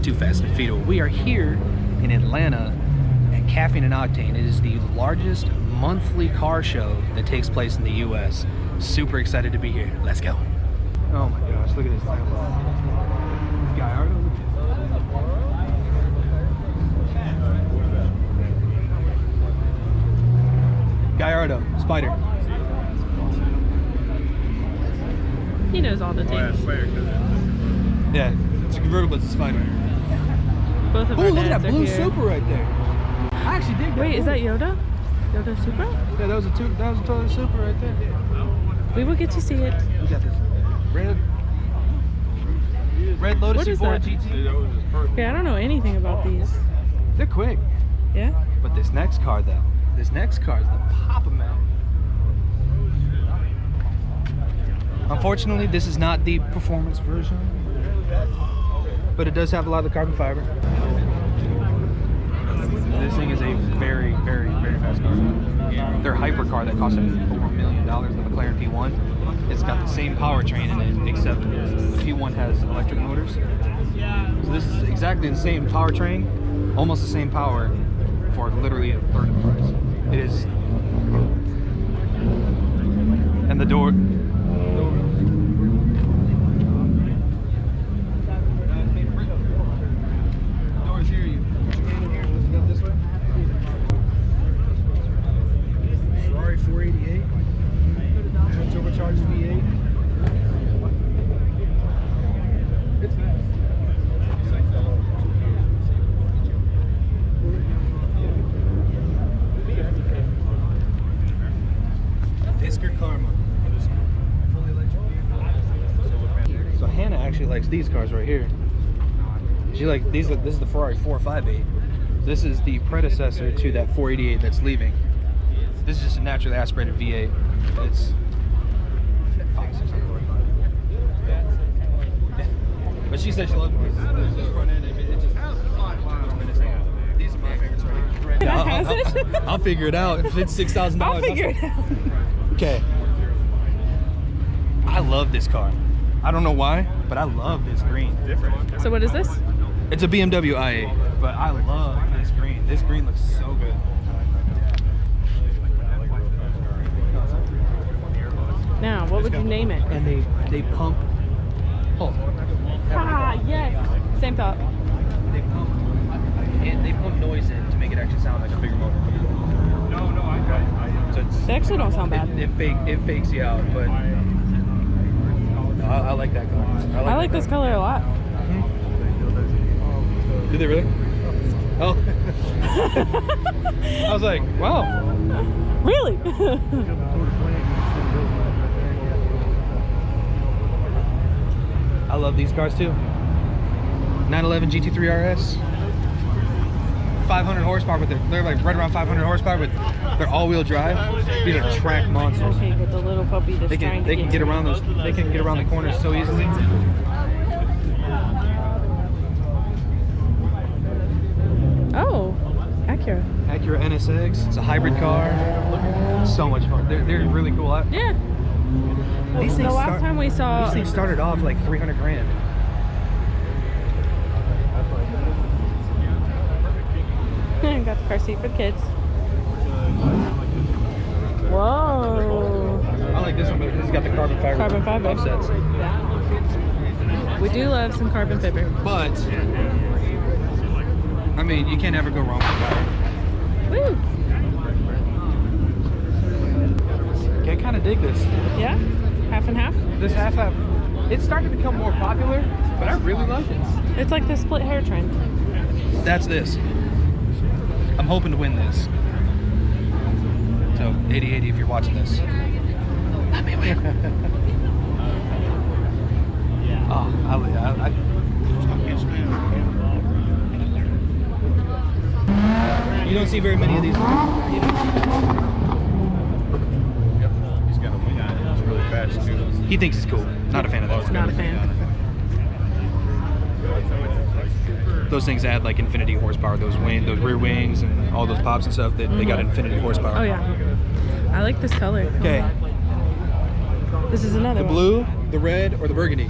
too fast and fetal. We are here in Atlanta at Caffeine and Octane. It is the largest monthly car show that takes place in the US. Super excited to be here. Let's go. Oh my gosh, look at this title. Gallardo. Gallardo, Spider. He knows all the things. Yeah, it's a convertible, it's a Spider. Both of Oh, our look at that dads are blue here. Supra right there. I actually did. Wait, is that Yoda? Yoda Supra? Yeah, that was a Toyota Supra right there. We will get to see it. We got this red Lotus What is Sport that? GT. Okay, I don't know anything about these. They're quick. Yeah? But this next car though, this next car is the Pop-A-Man. Unfortunately, this is not the performance version, but it does have a lot of the carbon fiber. This thing is a very, very, very fast car. Their hypercar that cost them over $1 million, the McLaren P1, it's got the same powertrain in it, except the P1 has electric motors. So this is exactly the same powertrain, almost the same power, for literally a third of the price. It is, and the doors here. You go this way. Ferrari 488, turbocharged V8. It's fast. Fisker Karma. Fully electric vehicle. So Hannah actually likes these cars right here. She like these. This is the Ferrari 458. This is the predecessor to that 488 that's leaving. This is just a naturally aspirated V8. It's 500-600 horsepower. But she said she loved this front end. It just these are my favorites right here. I'll figure it out. If it's $6,000, I'll figure it out. Okay. I love this car. I don't know why, but I love this green. Different. So what is this? It's a BMW i8, but I love this green. This green looks so good. Now, what would you name it? And they pump. Oh. Ah, yes. Same thought. They pump noise in to make it actually sound like a bigger motor. No, I So they actually don't sound bad. It fakes you out, but no, I like that car. I like this color a lot. Did they really? Oh. I was like, wow. Really? I love these cars too. 911 GT3 RS. 500 horsepower, but they're like right around 500 horsepower, but they're all-wheel drive. These are track monsters. Okay, but the little puppy that's trying to they can get around those. They can get around the corners so easily. Oh, Acura. Acura NSX. It's a hybrid car. So much fun. They're really cool. Yeah. These The things last time we saw... These things started off like 300 grand. Got the car seat for the kids. Whoa. I like this one because it's got the carbon fiber. Carbon fiber. Offsets. We do love some carbon fiber. But, I mean, you can't ever go wrong with that. Woo. Okay, I kind of dig this. Yeah? Half and half? This half-half. It's starting to become more popular, but I really like it. It's like the split hair trend. That's this. I'm hoping to win this. So, 80/80 if you're watching this. Let me win. Oh, you don't see very many of these. He's got a wing on it. It's really fast too. He thinks it's cool. Not a fan of those. Not a fan. Those things add like infinity horsepower. Those rear wings, and all those pops and stuff. They got infinity horsepower. Oh yeah. I like this color. Okay. This is another The one. blue, the red, or the burgundy?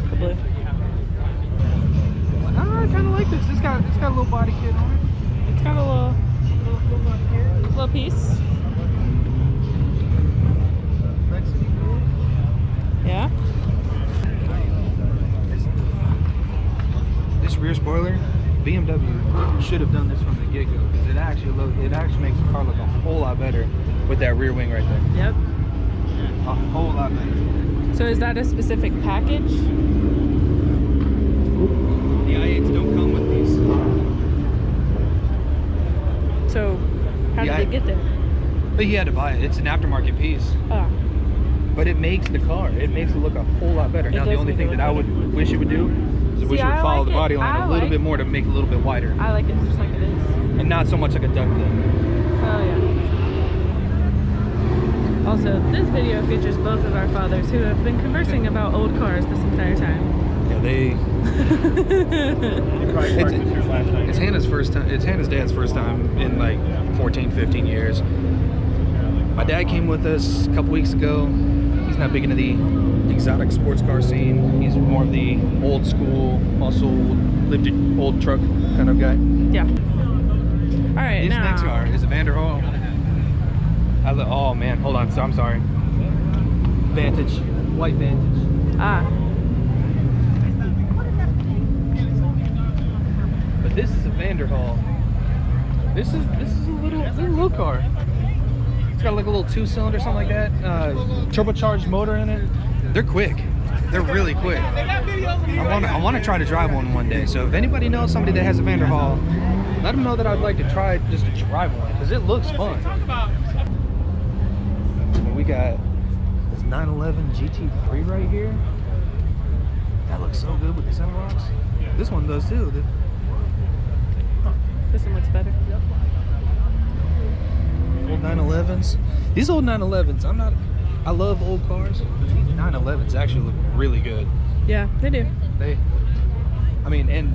The blue. Ah, kind of like this. It's got a little body kit on it. It's got a little body kit. little piece. Yeah. This rear spoiler, BMW should have done this from the get-go because it actually makes the car look a whole lot better with that rear wing right there. Yep. A whole lot better. So is that a specific package? The i8s don't come with these. So how did it get there? But he had to buy it. It's an aftermarket piece. Oh. But it makes the car, it makes it look a whole lot better. Now the only thing that I would wish it would do is wish it would follow the body line a little bit more to make it a little bit wider. I like it just like it is. And not so much like a duck lip. Oh yeah. Also, this video features both of our fathers who have been conversing about old cars this entire time. Yeah, it's Hannah's first time. It's Hannah's dad's first time in like 14, 15 years. My dad came with us a couple weeks ago. He's not big into the exotic sports car scene. He's more of the old school, muscle, lifted old truck kind of guy. Yeah. All right, This now. next car is a Vanderhall. Oh man, hold on. So I'm sorry. Vantage, white Vantage. Ah. But this is a Vanderhall. This is a little car. It's got like a little 2-cylinder, something like that. Turbocharged motor in it. They're quick. They're really quick. I want to try to drive one day. So if anybody knows somebody that has a Vanderhall, let them know that I'd like to try just to drive one because it looks fun. We got this 911 GT3 right here. That looks so good with the center locks. This one does too. This one looks better. Old 911s. These old 911s, I love old cars, but these 911s actually look really good. Yeah, they do. And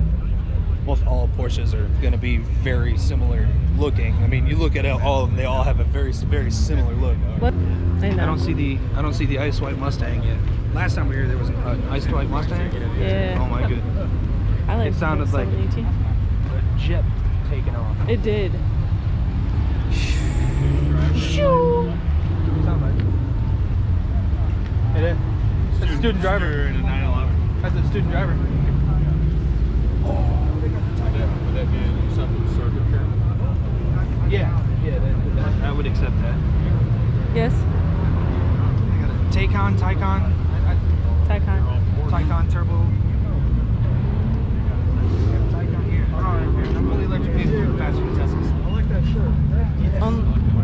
most all Porsches are going to be very similar looking. I mean, you look at all of them; they all have a very, very similar look. What? I know. I don't see the ice white Mustang yet. Last time we were here, there was an ice white Mustang. Yeah. Oh my goodness. I like It sounded like 718. a jet taking off. It did. Shoo. Sound like. Hey there. That's a student driver. In a 911. That's a student driver. Would that be something circuit here? Yeah, I would accept that. Yes. I got a Taycan Taycan. Taycan Turbo. Taycan here. I'm fully electric vehicle faster than Teslas. I like that shirt.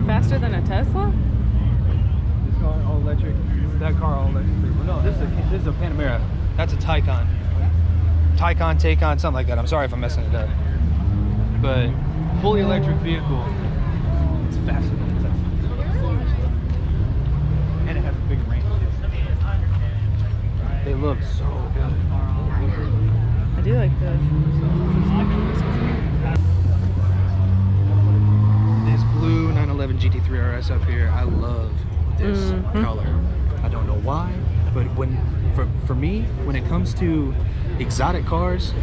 Faster than a Tesla? This car all electric. That car all electric. No, this is a Panamera. That's a Taycan. Taycan, something like that. I'm sorry if I'm messing it up. But fully electric vehicle. It's faster than a Tesla. And it has a big range too. They look so good. I do like the. This blue 911 GT3 RS up here, I love this color. I don't know why, but for me, when it comes to exotic cars,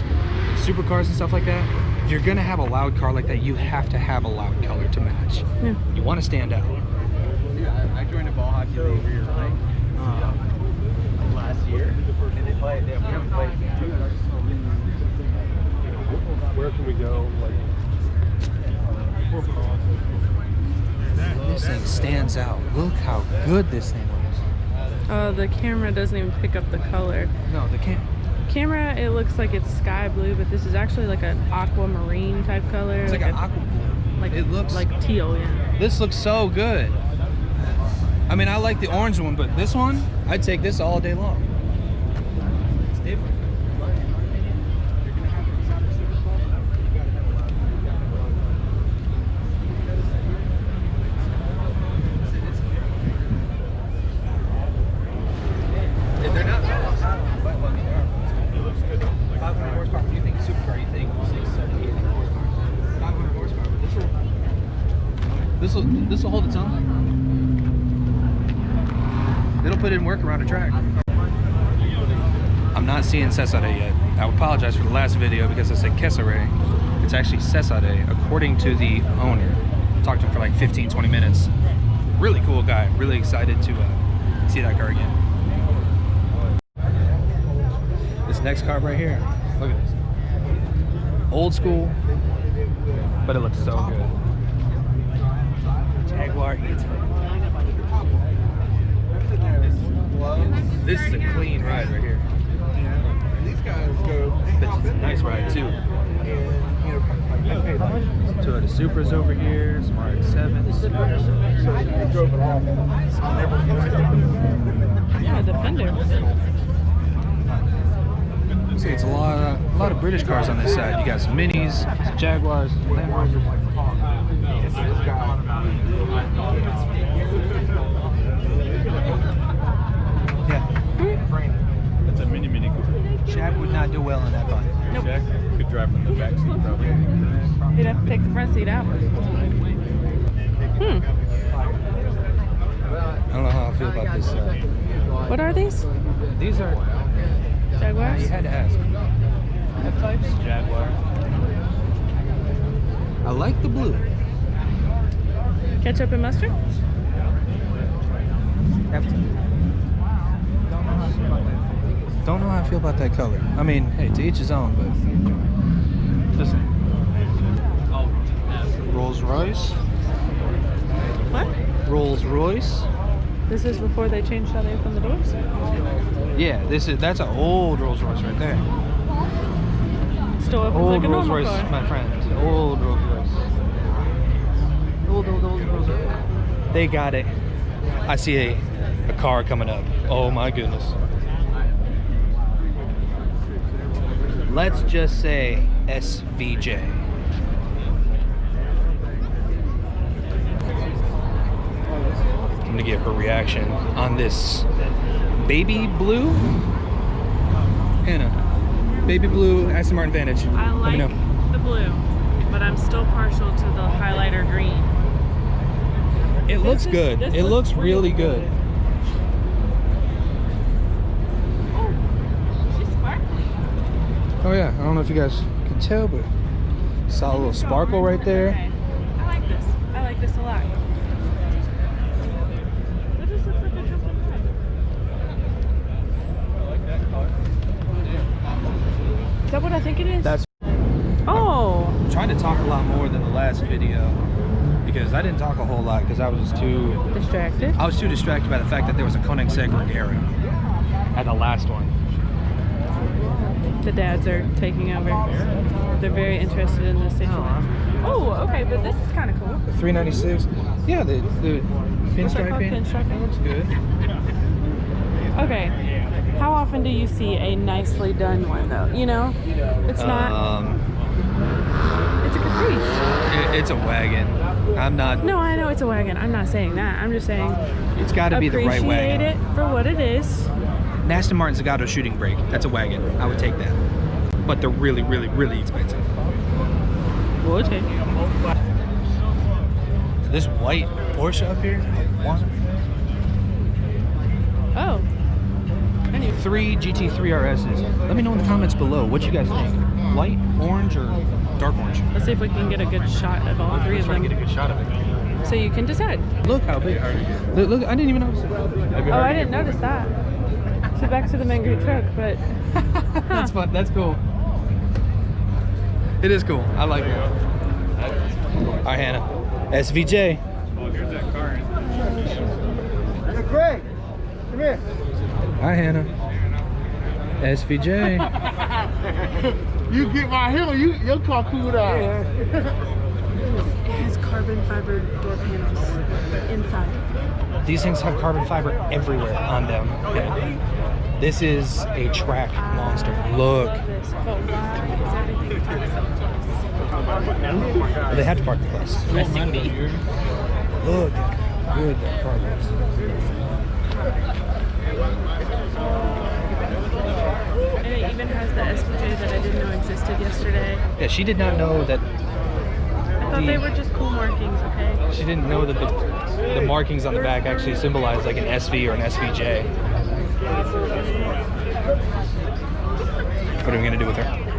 supercars and stuff like that, if you're gonna have a loud car like that, you have to have a loud color to match. Yeah. You want to stand out. Yeah, I joined a ball hockey league here last year, and they play. We haven't played since 2000. Where can we go? This thing stands out. Look how good this thing looks. Oh, the camera doesn't even pick up the color. No, the Camera, it looks like it's sky blue, but this is actually like an aquamarine type color. It's like an aqua blue. Like It looks like teal, yeah. This looks so good. I mean, I like the orange one, but this one, I'd take this all day long. It's different. They're not fast. But well, they are. It looks good. 500 horsepower. You think supercar? You think 6, 7, 8 horsepower? 500 horsepower. But this will hold its own. It'll put in work around a track. I'm not seeing Cesare yet. I I apologize for the last video because I said Kesare. It's actually Cesare, according to the owner. Talked to him for like 15-20 minutes. Really cool guy. Really excited to see that car again. This next car right here, look at this. Old school, but it looks so good. Jaguar E-Type. This is a clean ride right here. These guys go. This is a nice ride too. Two of the Supras over here, some RX-7s. Yeah, Defender. See, it's a lot of British cars on this side. You got some Minis, some Jaguars, Land Rovers. Yeah. That's a mini Cooper. Shaq would not do well in that bike. Nope. Jack could drive from the back seat probably. He'd have to take the front seat out. I don't know how I feel about this. What are these? These are. Jaguars? You had to ask. F-types? Jaguar. I like the blue. Ketchup and mustard? F-type. Don't know how I feel about that color. I mean, hey, to each his own, but listen. Rolls Royce. What? Rolls Royce. This is before they changed how they open the doors? Yeah, that's an old Rolls Royce right there. Still opens Old like a Rolls normal Royce, car. my friend. Old Rolls Royce. Old Rolls Royce. They got it. I see a car coming up. Oh my goodness. Let's just say SVJ. I'm gonna get her reaction on this baby blue. Hannah, baby blue Aston Martin Vantage. I Let me like know. the blue, but I'm still partial to the highlighter green. It looks good. This It looks really good. Oh, she's sparkly. Oh yeah, I don't know if you guys can tell, but saw a little sparkle right there. Okay. I like this. I like this a lot. That just looks like a jumping ride. Is that what I think it is? That's Oh. I'm trying to talk a lot more than the last video because I didn't talk a whole lot because I was too Distracted. distracted by the fact that there was a Koenigsegg Regera at the last one. The dads are taking over. They're very interested in this station. Oh, okay, but this is kind of cool. The 396. Yeah, the What's that called? pinstriping. Pinstriping? Looks good. Okay. How often do you see a nicely done one, though? You know, it's not. It's a Caprice. It's a wagon. I'm not. No, I know it's a wagon. I'm not saying that. I'm just saying. It's got to be the right Appreciate wagon. it for what it is. An Aston Martin Zagato shooting brake. That's a wagon. I would take that. But they're really, really, really expensive. Would take. This white Porsche up here. Oh. Anyway. 3 GT3 RSs. Let me know in the comments below what you guys think. Light orange or dark orange? Let's see if we can get a good shot of all three of them. Get a good shot of it. So you can decide. Look how big. Look, I didn't even notice it. Oh, I didn't notice that. So back to the Mango truck, but That's fun. That's cool. It is cool. I like it. All right, Hannah. SVJ. Oh, here's that car. Craig, come here. Hi, Hannah. SVJ. You get my hill, your car cooled out. it has carbon fiber door panels inside. These things have carbon fiber everywhere on them. This is a track monster. Look. Love this, but why is everything parked so close? They had to park the close. Stressing me. Look how good that car looks. And it even has the SVJ that I didn't know existed yesterday. Yeah, she did not know that. I thought they were just cool markings, okay? She didn't know that the markings on the back actually symbolize like an SV or an SVJ. What are we gonna do with her?